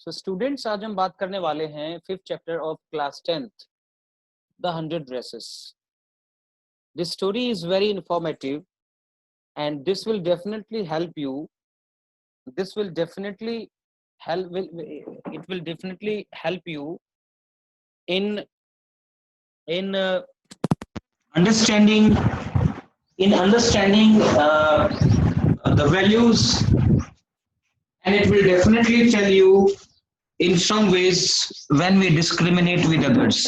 So students, आज हम बात करने वाले हैं 5th chapter of class 10th, the 100 dresses. This story is very informative and this will definitely help you. This will definitely it will definitely help you in understanding the values, and it will definitely tell you in some ways when we discriminate with others.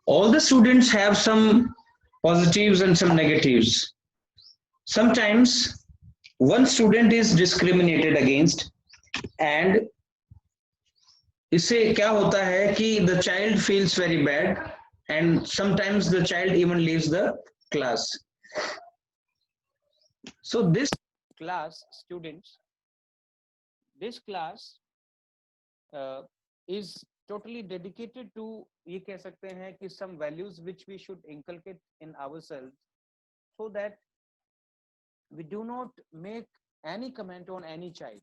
All the students have some positives and some negatives. Sometimes one student is discriminated against, and इससे क्या होता है कि the child feels very bad, and sometimes the child even leaves the class. So this class is totally dedicated to, ये कह सकते हैं कि some values which we should inculcate in ourselves, so that we do not make any comment on any child.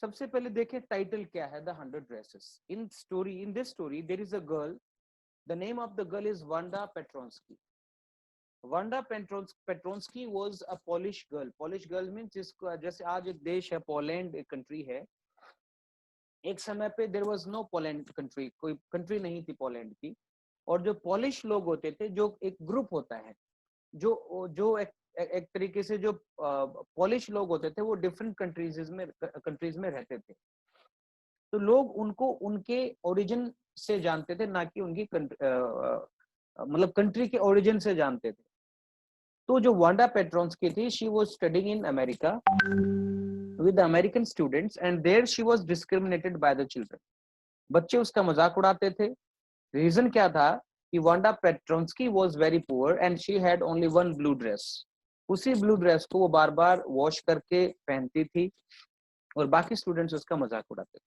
सबसे पहले देखें title क्या है, the 100 dresses. In this story there is a girl, the name of the girl is Wanda Petronski. Wanda Petronski was a Polish girl means जिसको, जैसे आज एक देश है पोलैंड, एक कंट्री है, एक समय पे there was no Poland country, कोई कंट्री नहीं थी पोलैंड की। और जो पोलिश लोग होते थे, जो एक ग्रुप होता है, जो एक तरीके से जो पोलिश लोग होते थे, वो डिफरेंट कंट्रीज में रहते थे। तो लोग उनको उनके ओरिजिन से जानते थे, ना कि उनकी मतलब कंट्री के ओरिजिन से जानते थे। तो जो वांडा पेट्रोंस्की थी, she was studying in America with American students, and there she was discriminated by the children. बच्चे उसका मजाक उड़ाते थे। रीजन क्या था कि Wanda Petronski was very poor and she had only one blue dress. उसी ब्लू ड्रेस को वो बार बार वॉश करके पहनती थी और बाकी स्टूडेंट्स उसका मजाक उड़ाते थे।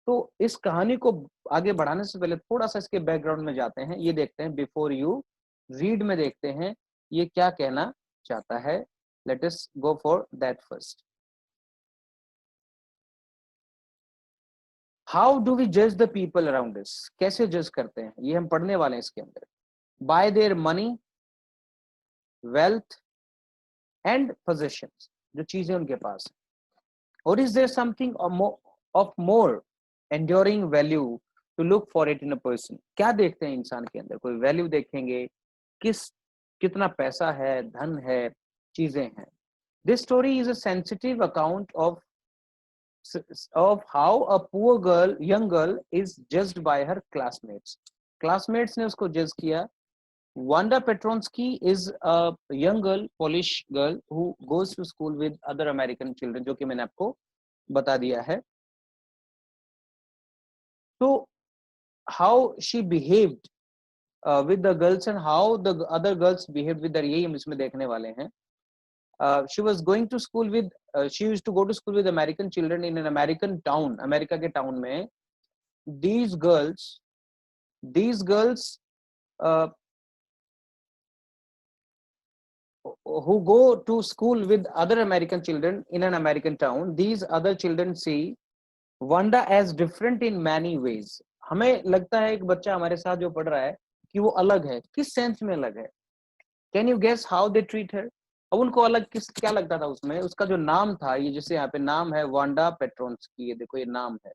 तो इस कहानी को आगे बढ़ाने से पहले थोड़ा सा इसके बैकग्राउंड में जाते हैं। ये देखते हैं, बिफोर यू रीड में देखते हैं ये क्या कहना चाहता है। Let us go for that first. How do we जज द पीपल अराउंड अस? कैसे जज करते हैं, ये हम पढ़ने वाले हैं इसके अंदर। By their money, wealth and possessions, जो चीजें उनके पास है। और is there something of more enduring value to look for it in a person? क्या देखते हैं इंसान के अंदर? कोई वैल्यू देखेंगे, कितना पैसा है, धन है, चीजें हैं। This story is a sensitive account of how a poor young girl is judged by her classmates ने उसको जज किया। Wanda Petronsky is a young girl, Polish girl, who goes to school with other American children, जो कि मैंने आपको बता दिया है। तो how she behaved with the girls and how the other girls behaved with her, यही हम इसमें देखने वाले हैं। She was going to school with she used to go to school with American children in an American town, America के town में। these girls who go to school with other American children in an American town, these other children see Wanda as different in many ways. हमें लगता है एक बच्चा हमारे साथ जो पढ़ रहा है कि वो अलग है। किस सेंस में अलग है? Can you guess how they treat her? अब उनको अलग क्या लगता था उसमें? उसका जो नाम था, ये जैसे यहाँ पे नाम है वांडा पेट्रोंस्की, ये देखो ये नाम है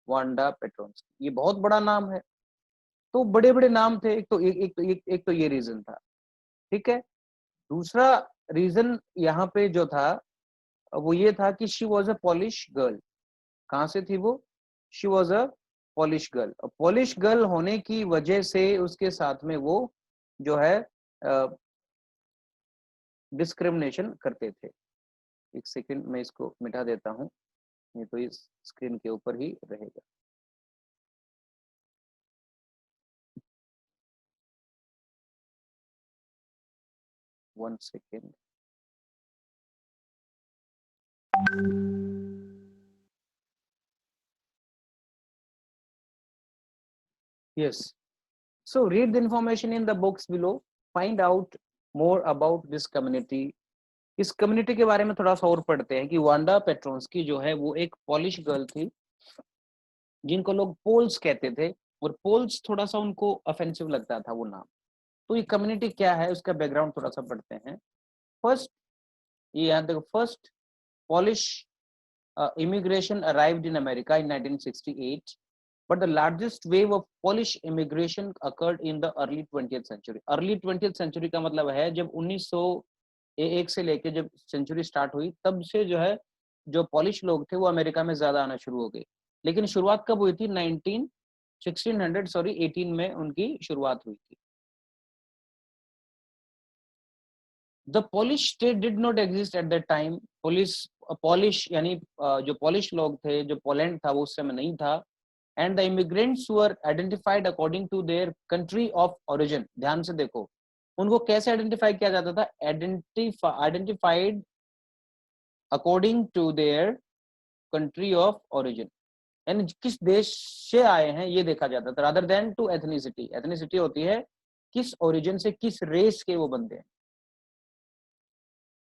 वांडा पेट्रोंस्की, ये बहुत बड़ा नाम है। तो बड़े बड़े नाम थे। एक तो ये रीजन था, ठीक है। दूसरा रीजन यहाँ पे जो था वो ये था कि she was a polish girl. कहाँ से थी वो? She was a polish girl. Polish girl होने की वजह से उसके साथ में वो जो है डिस्क्रिमिनेशन करते थे। एक सेकंड, मैं इसको मिटा देता हूं, ये तो इस स्क्रीन के ऊपर ही रहेगा। One second. Yes. So read the information in the books below. Find out more about this community. इस कम्युनिटी के बारे में थोड़ा सा और पढ़ते हैं कि वांडा पेट्रोंस्की जो है वो एक पॉलिश गर्ल थी जिनको लोग पोल्स कहते थे, और पोल्स थोड़ा सा उनको ऑफेंसिव लगता था वो नाम। तो ये कम्युनिटी क्या है, उसका बैकग्राउंड थोड़ा सा पढ़ते हैं। फर्स्ट, ये याद देखो, first polish immigration arrived in America in 1968, but the largest wave of Polish immigration occurred in the early 20th century. Early 20th century का मतलब है जब 1901 से लेके जब सेंचुरी स्टार्ट हुई, तब से जो है जो पॉलिश लोग थे वो अमेरिका में ज्यादा आना शुरू हो गए। लेकिन शुरुआत कब हुई थी? 18 में उनकी शुरुआत हुई थी। The Polish state did not exist at that time. Polish यानी जो पॉलिश लोग थे, जो पोलैंड था वो उस समय नहीं था। And the immigrants were identified according to their country of origin. ध्यान से देखो, उनको कैसे आइडेंटिफाई किया जाता था? Identified according to their country of origin, यानी किस देश से आए हैं ये देखा जाता था, rather than to ethnicity. Ethnicity होती है किस ओरिजिन से, किस रेस के वो बंदे हैं।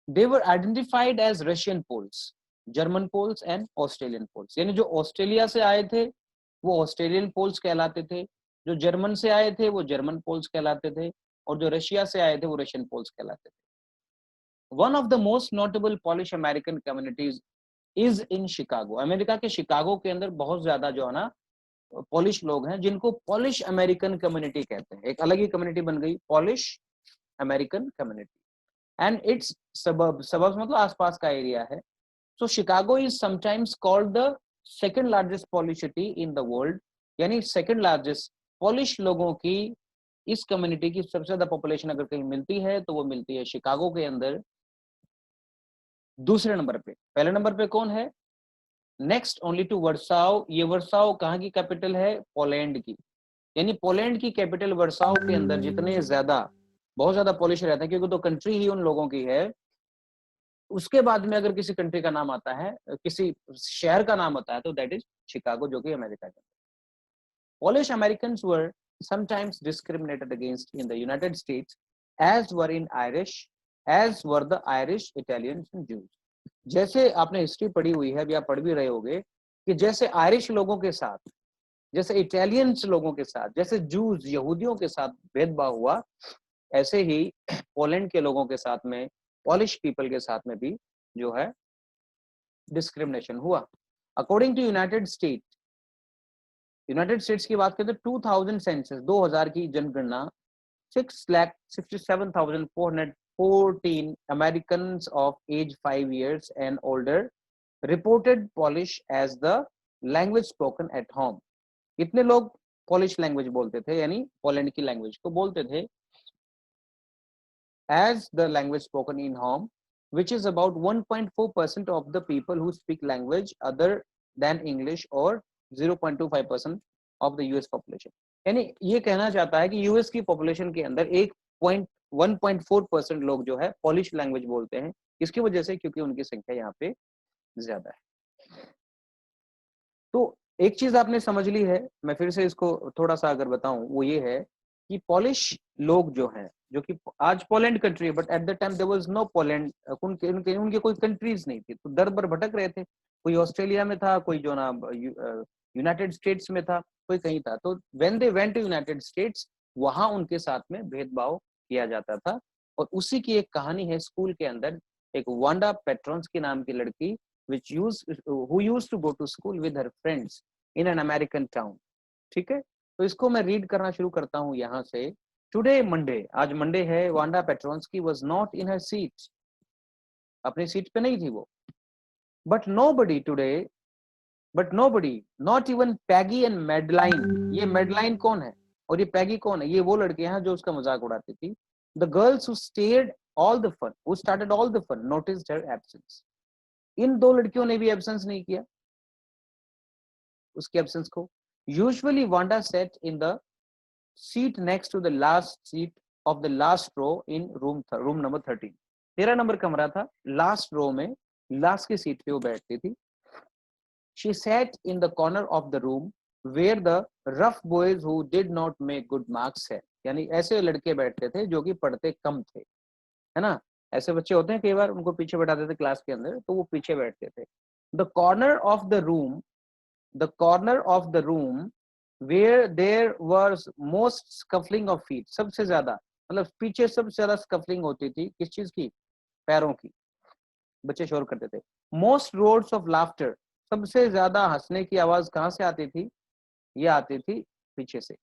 They were identified as Russian Poles, German Poles and Australian Poles। यानी जो ऑस्ट्रेलिया से आए थे वो ऑस्ट्रेलियन पोल्स कहलाते थे, जो जर्मन से आए थे वो जर्मन पोल्स कहलाते थे, और जो रशिया से आए थे वो रशियन पोल्स कहलाते थे। One of the most notable polish American communities is in Chicago. America के शिकागो के अंदर बहुत ज्यादा जो है ना पॉलिश लोग हैं, जिनको पॉलिश अमेरिकन कम्युनिटी कहते हैं। एक अलग ही कम्युनिटी बन गई, Polish American community. And its suburbs मतलब आसपास का एरिया है। So Chicago is sometimes called the second largest Polish city in the world, यानी सेकंड लार्जेस्ट पॉलिश लोगों की, इस कम्युनिटी की सबसे ज्यादा पॉपुलेशन अगर कहीं मिलती है तो वो मिलती है शिकागो के अंदर, दूसरे नंबर पे। पहले नंबर पे कौन है? Next only to Warsaw. ये वर्साओ कहाँ की कैपिटल है? पोलैंड की। यानी पोलैंड की कैपिटल वर्साओ के अंदर जितने ज्यादा, बहुत ज्यादा पॉलिश रहते हैं, क्योंकि तो कंट्री ही उन लोगों की है। उसके बाद में अगर किसी कंट्री का नाम आता है, किसी शहर का नाम आता है, तो दैट इज शिकागो, जो कि अमेरिका का। Polish Americans were sometimes discriminated against in the United States, as were in Irish, as were the Irish, Italians and Jews। जैसे आपने हिस्ट्री पढ़ी हुई है, अभी आप पढ़ भी रहे होगे, कि जैसे आयरिश लोगों के साथ, जैसे इटालियंस लोगों के साथ, जैसे जूस यहूदियों के साथ भेदभाव हुआ, ऐसे ही पोलैंड के लोगों के साथ में, पॉलिश पीपल के साथ में भी जो है डिस्क्रिमिनेशन हुआ। अकॉर्डिंग टू यूनाइटेड स्टेट्स की बात करें तो 2000 सेंसस, 2000 की जनगणना, 6,67,414 Americans of age 5 years and older reported Polish as the language spoken at home। कितने लोग पॉलिश लैंग्वेज बोलते थे, यानी पोलैंड की लैंग्वेज को बोलते थे as the language spoken in home, which is about 1.4% of the people who speak language other than English, or 0.25% of the US population। यानी ये कहना चाहता है कि यूएस की पॉपुलेशन के अंदर 1.4% लोग जो है पॉलिश लैंग्वेज बोलते हैं। इसकी वजह से क्योंकि उनकी संख्या यहाँ पे ज्यादा है। तो एक चीज आपने समझ ली है, मैं फिर से इसको थोड़ा सा अगर बताऊं, वो ये है कि पॉलिश लोग जो हैं, जो कि आज पोलैंड कंट्री है, but at the time there was no Poland, उनके कोई कंट्रीज नहीं थी, तो दर बर भटक रहे थे। कोई ऑस्ट्रेलिया में था, कोई जो ना यूनाइटेड स्टेट्स में था, कोई कहीं था। तो when they went to United States, वहां उनके साथ में भेदभाव किया जाता था। और उसी की एक कहानी है स्कूल के अंदर। एक वांडा पेट्रोन्स की नाम की लड़की who used to go to school with her friends in an American town। ठीक है, तो इसको मैं रीड करना शुरू करता हूं यहां से। टुडे मंडे, आज मंडे है, Wanda Petronski was not in her seat, अपनी सीट पे नहीं थी वो। but nobody today but nobody, not even Peggy and Madeline। ये मेडलाइन कौन है और ये पैगी कौन है? ये वो लड़कियां हैं जो उसका मजाक उड़ाती थी। the girls who started all the fun noticed her absence। इन दो लड़कियों ने भी एब्सेंस नहीं किया उसके एब्सेंस को। Usually Wanda sat in the seat next to the last seat of the last row in room number 13। 13 नंबर कमरा था, लास्ट रो में लास्ट की सीट पे वो बैठती थी। She sat in the corner of the room where the rough boys who did not make good marks है। यानी ऐसे लड़के बैठते थे जो कि पढ़ते कम थे, है ना। ऐसे बच्चे होते हैं कई बार, उनको पीछे बैठाते थे क्लास के अंदर, तो वो पीछे बैठते थे। The corner of the room the corner of the room where there was most scuffling of feet. सबसे ज्यादा मतलब पीछे सबसे ज्यादा स्कफलिंग होती थी किस चीज की? पैरों की. बच्चे शोर करते थे. मोस्ट रोड्स ऑफ लाफ्टर, सबसे ज्यादा हंसने की आवाज कहां से आती थी? ये आती थी पीछे से.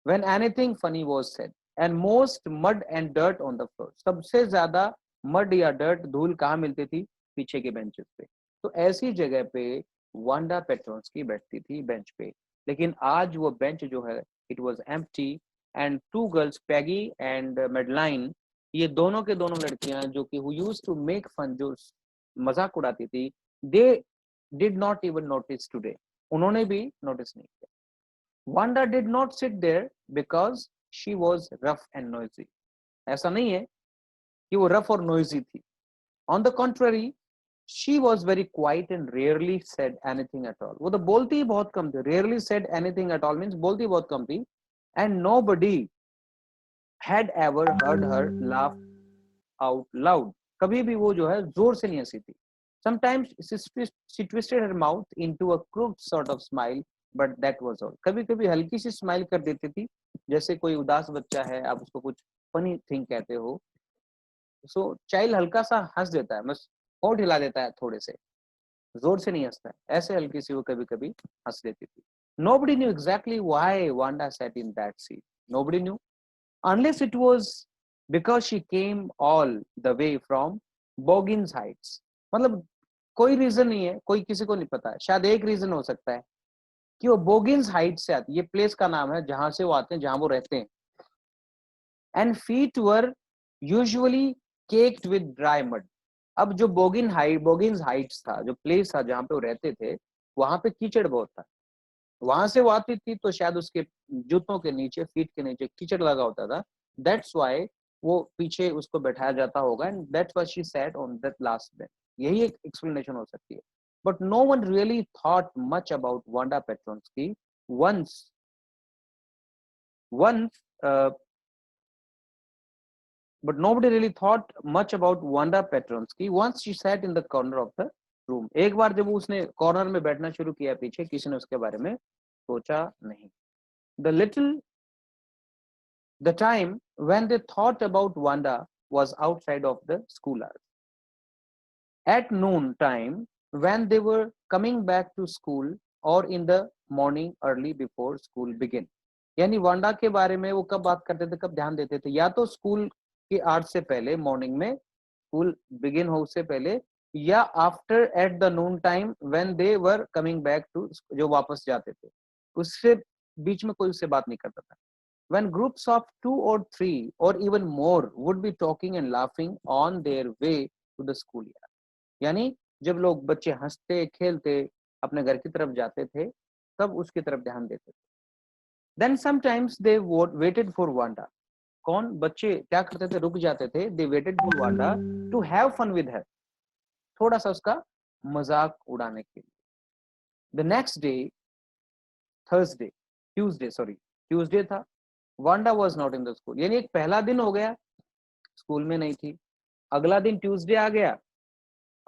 When anything funny was said, and most mud and dirt on the floor, सबसे ज्यादा मड या डर्ट धूल कहाँ मिलती थी? पीछे के बेंचेस पे. तो ऐसी जगह पे वांडा पेट्रोन्स्की बैठती थी बेंच पे. लेकिन आज वो बेंच जो है it was empty, and two girls Peggy and Madeline, ये दोनों के दोनों लड़कियां जो कि who used to make fun, जो मजाक उड़ाती थी, they did not even notice today, उन्होंने भी नोटिस नहीं किया. Wanda did not sit there because she was rough and noisy. ऐसा नहीं है कि वो rough और noisy थी. On the contrary, she was very quiet and rarely said anything at all. वो तो बोलती ही बहुत कम थी. Rarely said anything at all means बोलती बहुत कम थी. And nobody had ever heard her laugh out loud. कभी भी वो जो है जोर से नहीं हंसी थी. Sometimes she twisted her mouth into a crooked sort of smile, but that was all. कभी कभी हल्की सी स्माइल कर देती थी, जैसे कोई उदास बच्चा है, आप उसको कुछ फनी थिंग कहते हो, सो चाइल्ड हल्का सा हंस देता है, बस होंठ हिला देता है थोड़े से, जोर से नहीं हंसता है, ऐसे हल्की सी वो कभी कभी हंस देती थी. Nobody knew exactly why Wanda sat in that seat. Nobody knew, unless it was because she came all the way from Boggins Heights. मतलब कोई रीजन नहीं है, कोई किसी को नहीं पता है. शायद एक रीजन हो सकता है कि वो बोगिन्स हाइट से आती, ये प्लेस का नाम है जहां से वो आते हैं, जहां वो रहते हैं. And feet were usually caked with dry mud. अब जो बोगिन्स हाइट्स था, जो प्लेस था जहां पे वो रहते थे, वहां पे कीचड़ बहुत था. वहां से वो आती थी तो शायद उसके जूतों के नीचे, फीट के नीचे कीचड़ लगा होता था. दैट्स व्हाई वो पीछे उसको बैठाया जाता होगा, and that's why she sat on that last bench. यही एक एक्सप्लेनेशन हो सकती है. But no one really thought much about Wanda Petronsky once, but nobody really thought much about Wanda Petronsky once she sat in the corner of the room. एक बार जब उसने corner में बैठना शुरू किया पीछे, किसी ने उसके बारे में सोचा नहीं. The time when they thought about Wanda was outside of the school hours. At noon time, when they were coming back to school, or in the morning early before school begin. यानी Wanda के बारे में वो कब बात करते थे, कब ध्यान देते थे? या तो स्कूल के आवर्स से पहले, मॉर्निंग में, स्कूल बिगिन हो उससे पहले, या after at the noon time when they were coming back to, जो वापस जाते थे, उससे बीच में कोई उससे बात नहीं करता था. When groups of 2 or 3 or even more would be talking and laughing on their way to the school yard. यानी जब लोग बच्चे हंसते खेलते अपने घर की तरफ जाते थे, तब उसकी तरफ ध्यान देते थे. Then sometimes they waited for Wanda. कौन? बच्चे क्या करते थे? रुक जाते थे. They waited for Wanda to have fun with her. थोड़ा सा उसका मजाक उड़ाने के लिए. The next day, Tuesday था. Wanda was not in the school. यानी एक पहला दिन हो गया, स्कूल में नहीं थी. अगला दिन ट्यूसडे आ गया,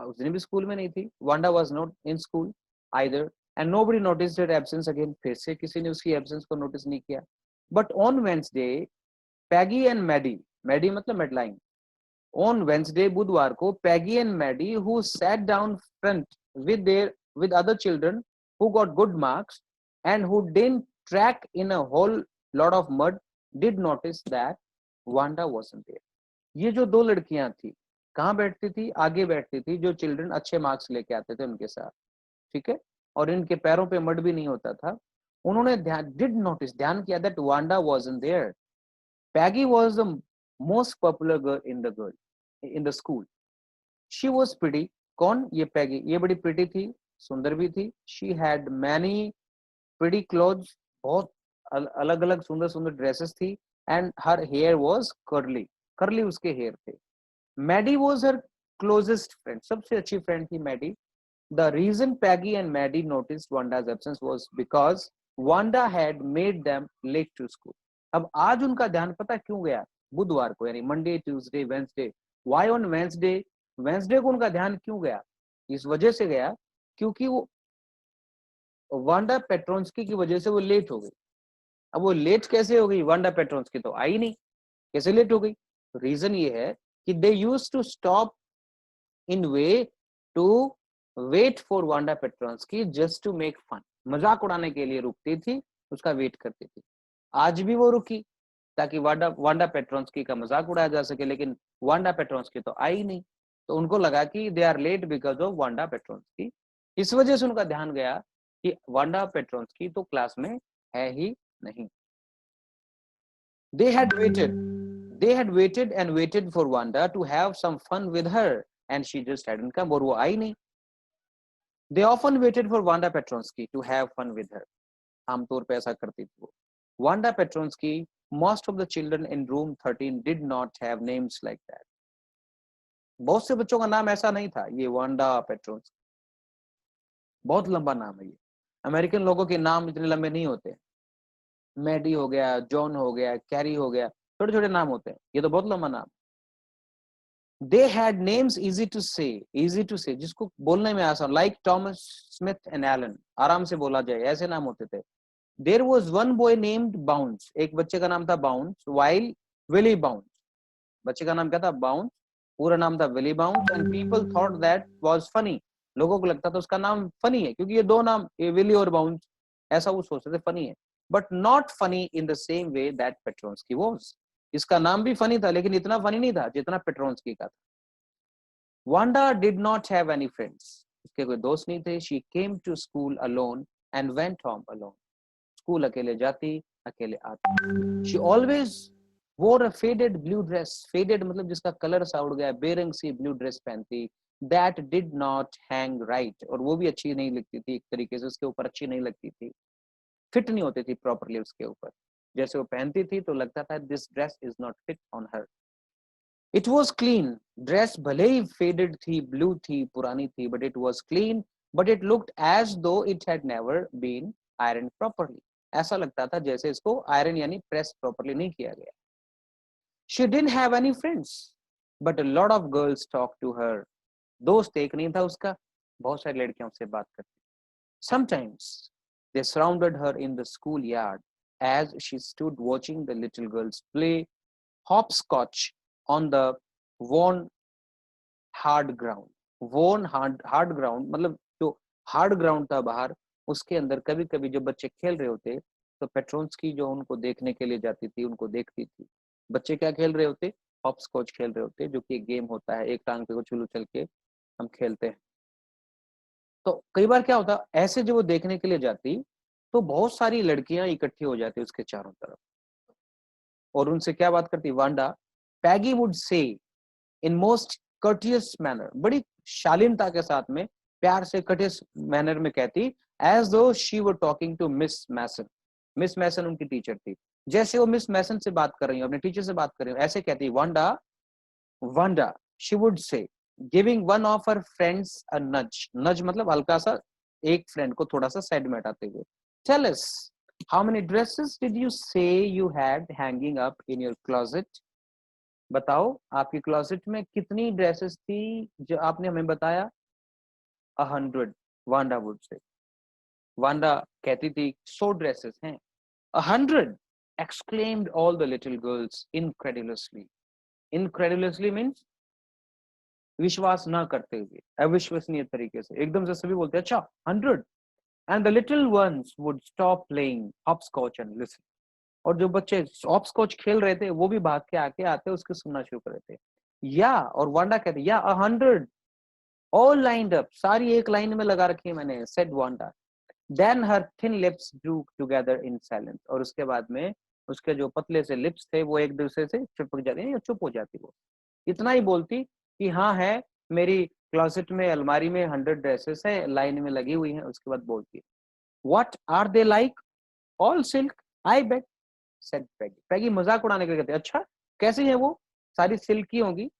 उस दिन भी स्कूल में नहीं थी. Wanda was not in school either, and nobody noticed her absence again. फिर से किसी ने उसकी एब्सेंस को नोटिस नहीं किया. But on Wednesday, Peggy and Maddie मतलब मेडलाइन, on Wednesday, बुधवार को, Peggy and Maddie, who sat down front with other children who got good marks and who didn't track in a whole lot of mud, did notice that Wanda wasn't there. ये जो दो लड़कियां थी, कहाँ बैठती थी? आगे बैठती थी, जो चिल्ड्रन अच्छे मार्क्स लेके आते थे उनके साथ, ठीक है, और इनके पैरों पे मड भी नहीं होता था. उन्होंने ध्यान किया that Wanda wasn't there. Peggy was the most popular girl in the school. She was pretty. कौन? ये पैगी, ये बड़ी प्रिटी थी, सुंदर भी थी. She had many pretty clothes, बहुत अलग अलग सुंदर सुंदर ड्रेसेस थी. And her hair was curly उसके हेयर थे. Maddie was her closest friend, सबसे अच्छी फ्रेंड थी Maddie. The reason Peggy and Maddie noticed Wanda's absence was because Wanda had made them late to school. अब आज उनका ध्यान पता क्यों गया? बुधवार को, यानी Monday, Tuesday, Wednesday. Why on Wednesday? Wednesday को उनका ध्यान क्यों गया? इस वजह से गया क्योंकि वो वांडा पेट्रोन्स्की की वजह से वो लेट हो गई। अब वो लेट कैसे हो गई? वांडा पेट्रोन्स्की तो आई नहीं, कैसे लेट हो गई? रीजन ये है कि they used to stop in way to wait for Wanda Petronski just to make fun, मजाक उड़ाने के लिए रुकती थी, उसका वेट करती थी। आज भी वो रुकी ताकि वांडा वांडा पेट्रोन्स्की का मजाक उड़ाया जा सके, लेकिन वांडा पेट्रोन्स्की तो आई नहीं, तो उनको लगा कि they are late because of Wanda Petronski. इस वजह से उनका ध्यान गया कि वांडा पेट्रोन्स्की तो क्लास में है ही नहीं। They had waited. They had waited and waited for Wanda to have some fun with her, and she just hadn't come. और वो आई नहीं। They often waited for Wanda Petronsky to have fun with her. आमतौर पे ऐसा करती थी वो। Wanda Petronsky, most of the children in room 13 did not have names like that. बहुत से बच्चों का नाम ऐसा नहीं था, ये वांडा पेट्रोन्स्की। बहुत लंबा नाम है ये। अमेरिकन लोगों के नाम इतने लंबे नहीं होते। मैडी हो गया, जॉन हो गया, कैरी हो गया, छोटे छोटे नाम होते हैं, ये तो बहुत लंबा नाम। They had names easy to say, जिसको बोलने में आसान, like Thomas, Smith and Allen, आराम से बोला जाए, ऐसे नाम होते थे। There was one boy named Bounce, एक बच्चे का नाम था Bounce, while Willie Bounce, बच्चे का नाम क्या था? Bounce, पूरा नाम था Willie Bounce, and people thought that was funny, लोगों को लगता था उसका नाम फनी है, क्योंकि ये दो नाम, ये विली और बाउंस, ऐसा वो सोचते थे फनी है, but not funny in the same way that Petronski was. इसका नाम भी फनी था, लेकिन इतना फनी नहीं था जितना पेट्रोन्स्की का था। Wanda did not have any friends, उसके कोई दोस्त नहीं थे। She came to school alone and went home alone, school अकेले जाती, अकेले आती। She always wore a faded blue dress, faded मतलब जिसका कलर सा उड़ गया, बेरंग सी ब्लू ड्रेस पहनती, that did not hang right, और वो भी अच्छी नहीं लगती थी, एक तरीके से उसके ऊपर अच्छी नहीं लगती थी, फिट नहीं होती थी प्रॉपरली उसके ऊपर। जैसे वो पहनती थी तो लगता था this dress is not fit on her. It was clean, dress भले ही फेडेड थी, ब्लू थी, पुरानी थी, but it was clean, but it looked as though it had never been iron properly, ऐसा लगता था जैसे इसको आयरन यानी प्रेस प्रॉपरली नहीं किया गया। She didn't have any friends, but a lot of girls talk to her, दोस्त एक नहीं था उसका, बहुत सारी लड़कियां उससे बात करती। Sometimes they surrounded her in the schoolyard as she stood watching the little girls play hopscotch on the worn hard ground. Worn hard ground मतलब जो hard ground था बाहर, उसके अंदर कभी कभी जो बच्चे खेल रहे होते तो पेट्रोन्स्की जो उनको देखने के लिए जाती थी, उनको देखती थी। बच्चे क्या खेल रहे होते? हॉपस्कॉच खेल रहे होते, जो कि एक गेम होता है, एक टांग पे को चुलू चल के हम खेलते हैं। तो कई बार क्या होता, ऐसे जब वो देखने के लिए जाती तो बहुत सारी लड़कियां इकट्ठी हो जाती उसके चारों तरफ, और उनसे क्या बात करती Wanda? Peggy would say in most courteous manner, बड़ी शालीनता के साथ में, प्यार से कर्टियस मैनर में कहती, as though she were talking to Miss Mason. Miss Mason उनकी टीचर थी, जैसे वो मिस मैसन से बात कर रही हो, अपने टीचर से बात कर रही हो, ऐसे कहती Wanda, Wanda she would say, giving one of her friends a nudge, nudge मतलब हल्का सा, एक फ्रेंड को थोड़ा सा साइड में हटाते हुए, tell us how many dresses did you say you had hanging up in your closet, बताओ आपकी क्लोजेट में कितनी ड्रेसेस थी जो आपने हमें बताया? 100, वांडा वुड से, वांडा कहती थी 100 ड्रेसेस हैं। 100, exclaimed all the little girls incredulously, incredulously means विश्वास ना करते हुए, अविश्वसनीय तरीके से, एकदम से सभी बोलते अच्छा 100, and the little ones would stop playing hopscotch and listen, और जो बच्चे हॉपस्कॉच खेल रहे थे वो भी भाग के आके आते उसके सुनना शुरू कर देते। या, और वांडा कहते या 100 ऑल लाइंड अप, सारी एक लाइन में लगा रखी है मैंने, said Wanda. Then her thin lips drew together in silence, और उसके बाद में उसके जो पतले से लिप्स थे वो एक दूसरे से चिपक जाते, चुप हो जाती वो। इतना ही बोलती कि हाँ है, मेरी क्लोसेट में अलमारी में 100 ड्रेसेस है, लाइन में लगी हुई हैं, उसके बाद बोलती what are they like, all silk I bet, said Peggy. Peggy मजाक उड़ाने के लिए कहते अच्छा कैसी है वो, सारी सिल्क की होंगी,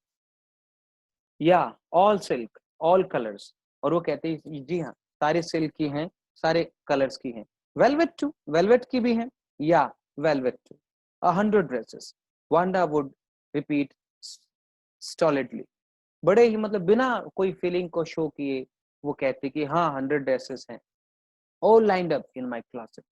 या ऑल सिल्क ऑल कलर्स, और वो कहते जी हाँ सारी सिल्क की हैं, सारे कलर्स की हैं। वेलवेट टू, वेलवेट की भी हैं, या velvet too, 100 dresses, Wanda would repeat stolidly, बड़े ही मतलब बिना कोई फीलिंग को शो किए वो कहती कि हाँ 100 ड्रेसेस हैं। all lined up in my closet,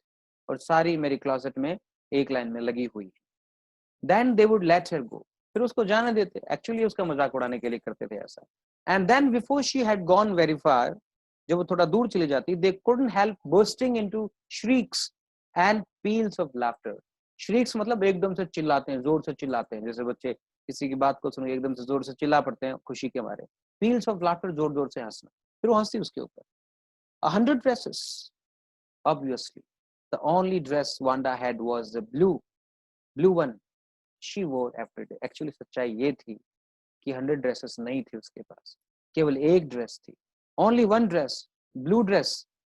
और सारी मेरी क्लोसेट में एक लाइन में लगी हुई है। Then they would let her go, फिर उसको जाने देते, एक्चुअली उसका मजाक उड़ाने के लिए करते थे ऐसा। And then before she had gone very far, जब वो थोड़ा दूर चली जाती, they couldn't help bursting into shrieks and peals of laughter. shrieks मतलब एकदम से चिल्लाते हैं, जोर से चिल्लाते हैं, जैसे बच्चे किसी की बात को सुन एकदम से जोर से चिल्ला पड़ते हैं खुशी के मारे। peals of laughter, जोर जोर से हंसना, फिर वो हंसती उसके ऊपर। 100 dresses, obviously the only dress Wanda had was the blue one she wore every day. Actually सच्चाई ये थी कि 100 ड्रेसेस नहीं थी उसके पास, केवल एक ड्रेस थी, only one dress, blue dress,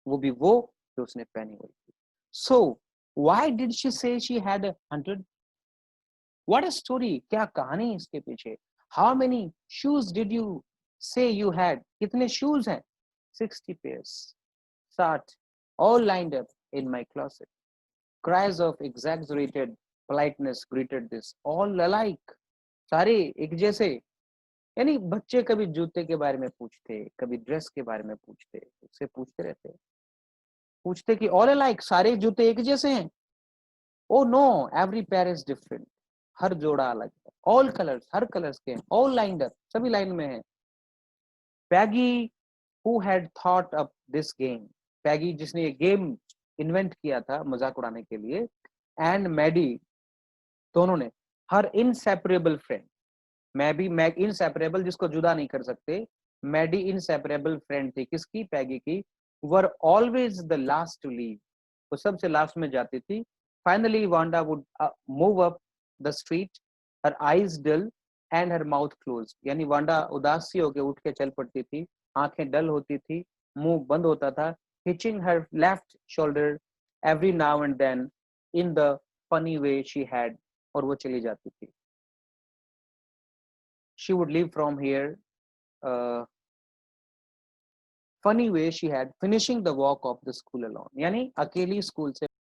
वो भी वो जो उसने पहनी हुई थी। So why did she say she had 100? What a story, क्या कहानी इसके पीछे। How many shoes did you say you had? कितने shoes हैं? 60 pairs, 60, all lined up in my closet. Cries of exaggerated politeness greeted this, all alike, सारे एक जैसे। यानी बच्चे कभी जूते के बारे में पूछते, कभी ड्रेस के बारे में पूछते, उससे पूछते रहते, पूछते कि ऑल अलाइक, सारे जूते एक जैसे हैं। Oh no, every pair is different, हर जोड़ा अलग है। ऑल कलर्स, हर कलर्स के हैं। ऑल लाइंड अप, सभी लाइन में है। Peggy who had thought up this game, Peggy जिसने ये गेम इन्वेंट किया था मजाक उड़ाने के लिए, एंड मैडी, दोनों ने, हर इनसेपरेबल फ्रेंड, मैं इनसेपरेबल जिसको जुदा नहीं कर सकते, मैडी इनसेपरेबल फ्रेंड थी किसकी? पैगी की। Were always the last to leave, वो सबसे लास्ट में जाती थी। Finally Wanda would move up the street, her eyes dull and her mouth close, यानी वांडा उदास सी होकर उठ के चल पड़ती थी, आंखें डल होती थी, मुंह बंद होता था। Hitching her left shoulder every now and then in the funny way she had, और वो चली जाती थी। She would leave from here, funny way she had, finishing the walk of the school alone, यानी अकेली स्कूल से